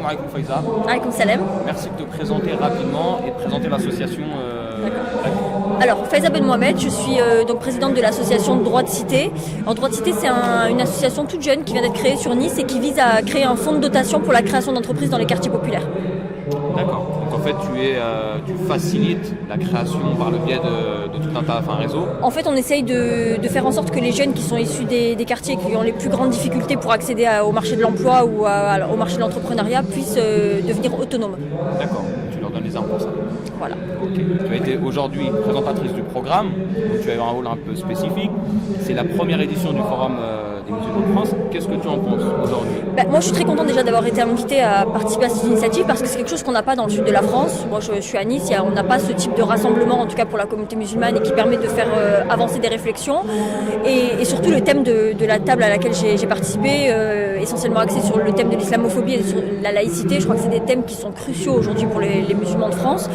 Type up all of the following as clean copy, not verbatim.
alaikum Faiza. Alaykoum salam. Merci de te présenter rapidement et de présenter l'association. Alors, Faiza Ben Mohamed, je suis donc présidente de l'association Droit de Cité. Alors, Droit de Cité, c'est une association toute jeune qui vient d'être créée sur Nice et qui vise à créer un fonds de dotation pour la création d'entreprises dans les quartiers populaires. D'accord. Donc en fait, tu facilites la création par le biais de tout un réseau. En fait, on essaye de faire en sorte que les jeunes qui sont issus des quartiers qui ont les plus grandes difficultés pour accéder au marché de l'emploi ou au marché de l'entrepreneuriat puissent devenir autonomes. D'accord. Tu leur donnes les armes pour ça. Voilà. Okay. Tu as été aujourd'hui présentatrice du programme, donc tu as eu un rôle un peu spécifique. C'est la première édition du Forum des musulmans de France. Qu'est-ce que tu en penses aujourd'hui ? Moi, je suis très contente déjà d'avoir été invitée à participer à cette initiative parce que c'est quelque chose qu'on n'a pas dans le sud de la France. Moi, je suis à Nice, on n'a pas ce type de rassemblement, en tout cas pour la communauté musulmane, et qui permet de faire avancer des réflexions. Et surtout, le thème de la table à laquelle j'ai participé, essentiellement axé sur le thème de l'islamophobie et sur la laïcité. Je crois que c'est des thèmes qui sont cruciaux aujourd'hui pour les musulmans de France.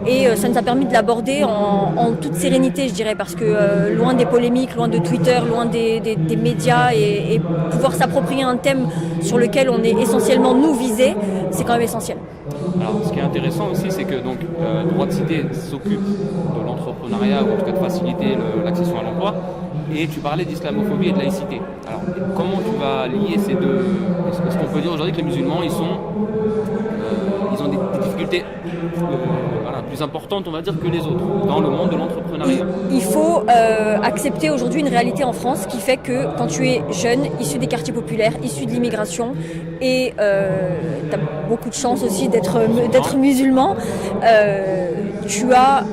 Et ça nous a permis de l'aborder en toute sérénité, je dirais, parce que loin des polémiques, loin de Twitter, loin des médias, et pouvoir s'approprier un thème sur lequel on est essentiellement nous visés, c'est quand même essentiel. Alors, ce qui est intéressant aussi, c'est que Droit de Cité s'occupe de l'entrepreneuriat, ou en tout cas de faciliter l'accession à l'emploi, et tu parlais d'islamophobie et de laïcité. Alors, comment tu vas lier ces deux ? Est-ce qu'on peut dire aujourd'hui que les musulmans, ils ont des difficultés plus importantes, on va dire, que les autres dans le monde de l'entrepreneuriat ? Il faut accepter aujourd'hui une réalité en France qui fait que quand tu es jeune, issu des quartiers populaires, issu de l'immigration, et tu as beaucoup de chance aussi d'être musulman, tu as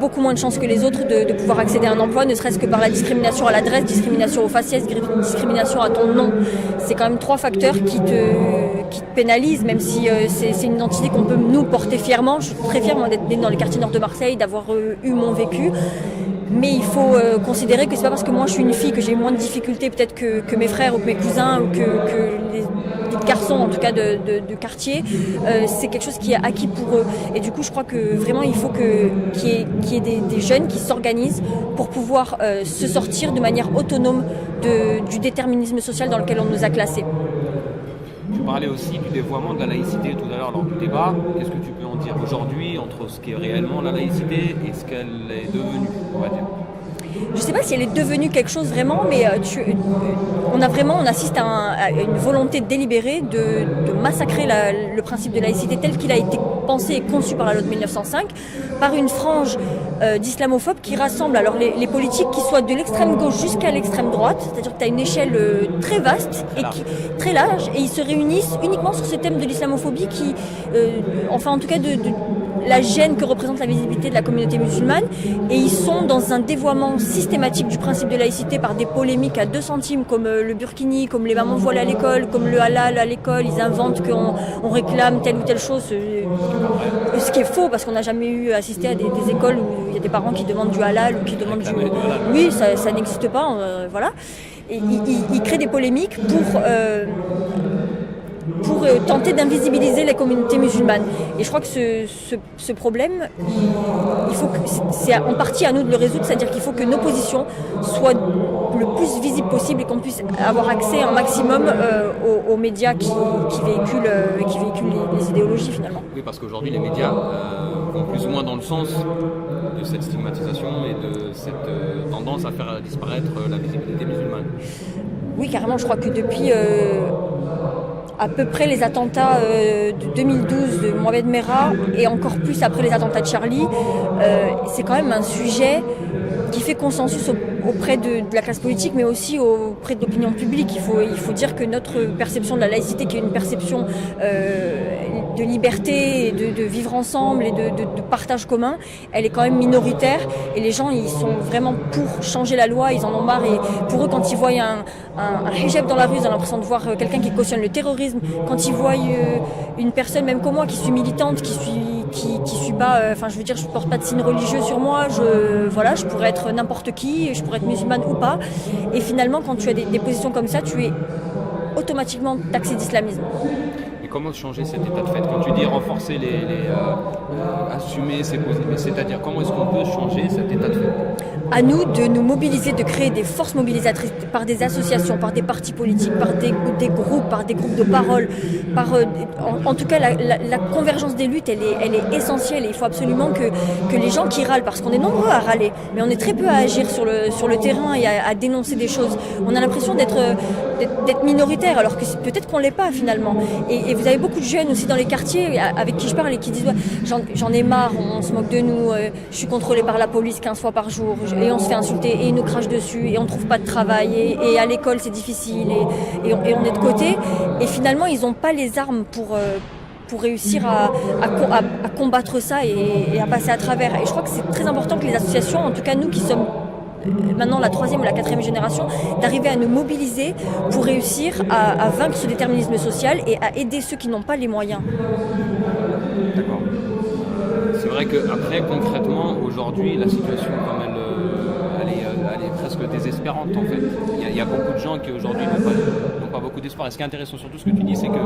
beaucoup moins de chances que les autres de pouvoir accéder à un emploi, ne serait-ce que par la discrimination à l'adresse, discrimination au faciès, discrimination à ton nom. C'est quand même 3 facteurs qui te pénalisent, même si c'est une identité qu'on peut nous porter fièrement. Je suis très fière d'être née dans les quartiers nord de Marseille, d'avoir eu mon vécu. Mais il faut considérer que c'est pas parce que moi je suis une fille que j'ai moins de difficultés peut-être que mes frères ou que mes cousins ou que les garçons en tout cas de quartier. C'est quelque chose qui est acquis pour eux. Et du coup je crois que vraiment il faut qu'il y ait des jeunes qui s'organisent pour pouvoir se sortir de manière autonome du déterminisme social dans lequel on nous a classés. Tu parlais aussi du dévoiement de la laïcité tout à l'heure lors du débat. Qu'est-ce que tu peux en dire aujourd'hui entre ce qu'est réellement la laïcité et ce qu'elle est devenue, on va dire ? Je ne sais pas si elle est devenue quelque chose vraiment, mais on assiste à une volonté délibérée de massacrer le principe de laïcité tel qu'il a été pensé et conçu par la loi de 1905, par une frange d'islamophobes qui rassemble alors les politiques qui soient de l'extrême gauche jusqu'à l'extrême droite, c'est-à-dire que tu as une échelle très vaste et très large, et ils se réunissent uniquement sur ce thème de l'islamophobie qui, enfin en tout cas de la gêne que représente la visibilité de la communauté musulmane, et ils sont dans un dévoiement systématique du principe de laïcité par des polémiques à 2 centimes comme le burkini, comme les mamans voilées à l'école, comme le halal à l'école. Ils inventent qu'on réclame telle ou telle chose, ce qui est faux parce qu'on n'a jamais eu assisté à des écoles où il y a des parents qui demandent du halal ou qui demandent du... Oui, ça n'existe pas, voilà. Et ils créent des polémiques pour tenter d'invisibiliser les communautés musulmanes. Et je crois que ce problème, il faut que c'est en partie à nous de le résoudre, c'est-à-dire qu'il faut que nos positions soient le plus visibles possible et qu'on puisse avoir accès un maximum aux médias qui véhiculent les idéologies finalement. Oui, parce qu'aujourd'hui les médias vont plus ou moins dans le sens de cette stigmatisation et de cette tendance à faire disparaître la visibilité musulmane. Oui, carrément, je crois que depuis... à peu près les attentats de 2012 de Mohamed Merah et encore plus après les attentats de Charlie, c'est quand même un sujet qui fait consensus auprès de la classe politique, mais aussi auprès de l'opinion publique. Il faut dire que notre perception de la laïcité, qui est une perception de liberté, et de vivre ensemble et de partage commun, elle est quand même minoritaire. Et les gens, ils sont vraiment pour changer la loi, ils en ont marre. Et pour eux, quand ils voient un hijab dans la rue, ils ont l'impression de voir quelqu'un qui cautionne le terrorisme. Quand ils voient une personne, même comme moi, qui suis militante, qui suis pas, enfin je veux dire, je porte pas de signe religieux sur moi, je pourrais être n'importe qui, je pourrais être musulmane ou pas, et finalement quand tu as des positions comme ça, tu es automatiquement taxé d'islamisme. Et comment changer cet état de fait ? Quand tu dis renforcer assumer ses positions, c'est-à-dire comment est-ce qu'on peut changer cet état de fait ? à nous de nous mobiliser, de créer des forces mobilisatrices par des associations, par des partis politiques, par des groupes de parole. En tout cas, la convergence des luttes, elle est essentielle et il faut absolument que les gens qui râlent, parce qu'on est nombreux à râler, mais on est très peu à agir sur le terrain et à dénoncer des choses. On a l'impression d'être minoritaire, alors que peut-être qu'on ne l'est pas finalement. Et vous avez beaucoup de jeunes aussi dans les quartiers avec qui je parle et qui disent ouais, j'en ai marre, on se moque de nous, je suis contrôlée par la police 15 fois par jour et on se fait insulter et ils nous crachent dessus et on ne trouve pas de travail et à l'école c'est difficile et on est de côté. Et finalement ils n'ont pas les armes pour réussir à combattre ça et à passer à travers. Et je crois que c'est très important que les associations, en tout cas nous qui sommes maintenant la 3e ou la 4e génération, d'arriver à nous mobiliser pour réussir à vaincre ce déterminisme social et à aider ceux qui n'ont pas les moyens. D'accord. C'est vrai qu'après, concrètement, aujourd'hui, la situation, comme elle est presque désespérante en fait. Il y a beaucoup de gens qui aujourd'hui n'ont pas beaucoup d'espoir. Et ce qui est intéressant surtout, ce que tu dis, c'est que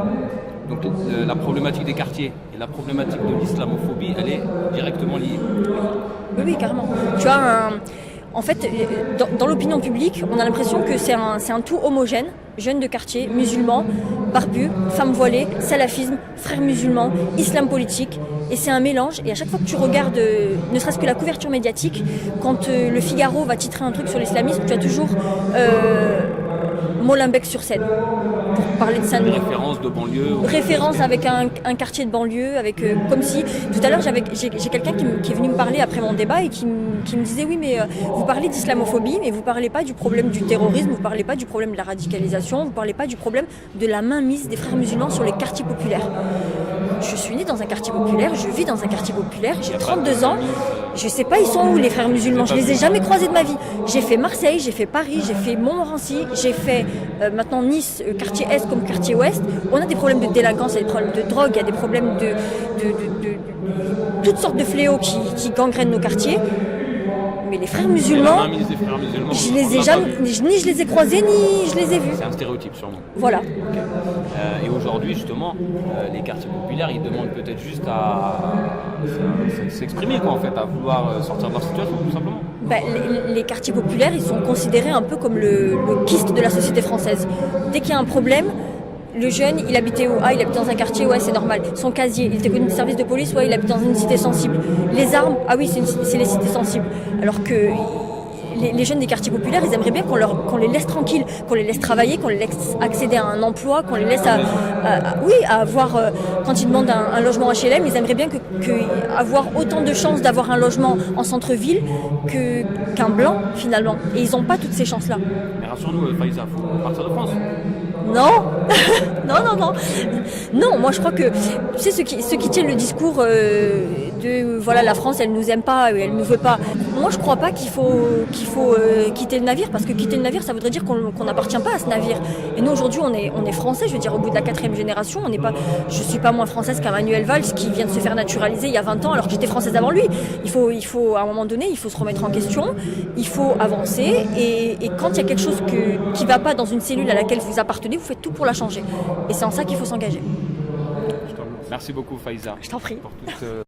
donc, la problématique des quartiers et la problématique de l'islamophobie, elle est directement liée. Oui, carrément. Tu vois, en fait, dans l'opinion publique, on a l'impression que c'est un tout homogène. Jeunes de quartier, musulmans, barbus, femmes voilées, salafisme, frères musulmans, islam politique. Et c'est un mélange. Et à chaque fois que tu regardes, ne serait-ce que la couverture médiatique, quand le Figaro va titrer un truc sur l'islamisme, tu as toujours Molenbeek sur scène. Pour parler de ça. Référence de banlieue. Référence avec un quartier de banlieue, avec comme si. Tout à l'heure, j'ai quelqu'un qui est venu me parler après mon débat et qui me disait oui, mais vous parlez d'islamophobie, mais vous parlez pas du problème du terrorisme, vous parlez pas du problème de la radicalisation, vous parlez pas du problème de la mainmise des frères musulmans sur les quartiers populaires. Je suis née dans un quartier populaire, je vis dans un quartier populaire, j'ai 32 ans, je sais pas ils sont où les frères musulmans, je les ai jamais croisés de ma vie. J'ai fait Marseille, j'ai fait Paris, j'ai fait Montmorency, j'ai fait maintenant Nice, quartier Est comme quartier Ouest. On a des problèmes de délinquance, il y a des problèmes de drogue, il y a des problèmes de toutes sortes de fléaux qui gangrènent nos quartiers. Mais les frères musulmans, je les ai jamais, ni je les ai croisés, ni je les ai vus. C'est un stéréotype sûrement. Voilà. Okay. Et aujourd'hui justement, les quartiers populaires, ils demandent peut-être juste à s'exprimer quoi en fait, à vouloir sortir de leur situation tout simplement. Les quartiers populaires, ils sont considérés un peu comme le kyste de la société française. Dès qu'il y a un problème, le jeune, il habitait où? Il habite dans un quartier, ouais, c'est normal. Son casier, il était connu du service de police, ouais, il habite dans une cité sensible. Les armes, oui, c'est les cités sensibles. Alors que les jeunes des quartiers populaires, ils aimeraient bien qu'on les laisse tranquilles, qu'on les laisse travailler, qu'on les laisse accéder à un emploi, qu'on les laisse à avoir, quand ils demandent un logement HLM, ils aimeraient bien avoir autant de chances d'avoir un logement en centre-ville qu'un blanc, finalement. Et ils n'ont pas toutes ces chances-là. Mais rassure-nous, Faiza, il faut partir de France. Non. Non, moi je crois que tu sais ceux qui tiennent le discours de voilà la France elle nous aime pas, elle nous veut pas. Moi je crois pas qu'il faut quitter le navire, parce que quitter le navire ça voudrait dire qu'on n'appartient pas à ce navire. Et nous aujourd'hui on est français, je veux dire au bout de la 4e génération, je suis pas moins française qu'Emmanuel Valls qui vient de se faire naturaliser il y a 20 ans alors que j'étais française avant lui. Il faut à un moment donné, il faut se remettre en question, il faut avancer et quand il y a quelque chose qui va pas dans une cellule à laquelle vous appartenez, vous faites tout pour la changer. Et c'est en ça qu'il faut s'engager. Merci beaucoup Faiza. Je t'en prie. Pour toute